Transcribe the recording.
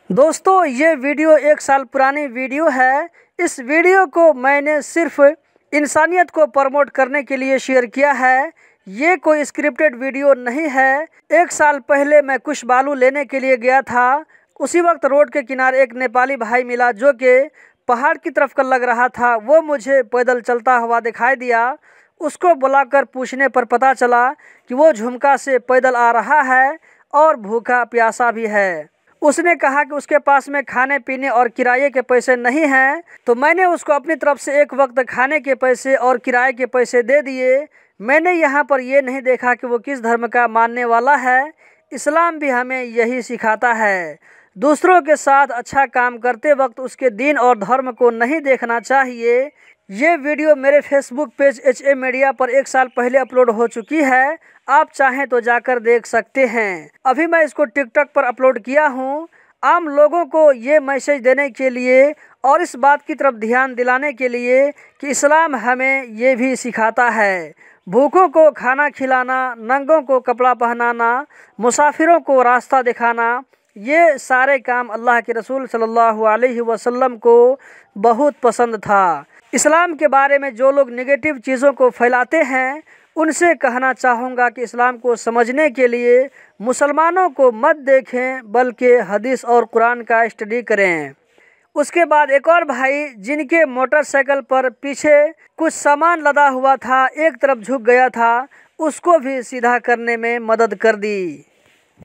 दोस्तों ये वीडियो 1 साल पुरानी वीडियो है। इस वीडियो को मैंने सिर्फ इंसानियत को प्रमोट करने के लिए शेयर किया है। ये कोई स्क्रिप्टेड वीडियो नहीं है। 1 साल पहले मैं कुछ बालू लेने के लिए गया था। उसी वक्त रोड के किनारे एक नेपाली भाई मिला जो कि पहाड़ की तरफ का लग रहा था। वो मुझे पैदल चलता हुआ दिखाई दिया। उसको बुलाकर पूछने पर पता चला कि वो झुमका से पैदल आ रहा है और भूखा प्यासा भी है। उसने कहा कि उसके पास में खाने पीने और किराए के पैसे नहीं हैं, तो मैंने उसको अपनी तरफ से एक वक्त खाने के पैसे और किराए के पैसे दे दिए। मैंने यहाँ पर ये नहीं देखा कि वो किस धर्म का मानने वाला है। इस्लाम भी हमें यही सिखाता है, दूसरों के साथ अच्छा काम करते वक्त उसके दीन और धर्म को नहीं देखना चाहिए। ये वीडियो मेरे फेसबुक पेज HA मीडिया पर 1 साल पहले अपलोड हो चुकी है। आप चाहें तो जाकर देख सकते हैं। अभी मैं इसको टिकटॉक पर अपलोड किया हूँ। आम लोगों को ये मैसेज देने के लिए और इस बात की तरफ ध्यान दिलाने के लिए कि इस्लाम हमें ये भी सिखाता है, भूखों को खाना खिलाना, नंगों को कपड़ा पहनाना, मुसाफिरों को रास्ता दिखाना। ये सारे काम अल्लाह के रसूल सल्लल्लाहु अलैहि वसल्लम को बहुत पसंद था। इस्लाम के बारे में जो लोग नेगेटिव चीज़ों को फैलाते हैं उनसे कहना चाहूँगा कि इस्लाम को समझने के लिए मुसलमानों को मत देखें बल्कि हदीस और कुरान का स्टडी करें। उसके बाद एक और भाई जिनके मोटरसाइकिल पर पीछे कुछ सामान लदा हुआ था, एक तरफ झुक गया था, उसको भी सीधा करने में मदद कर दी।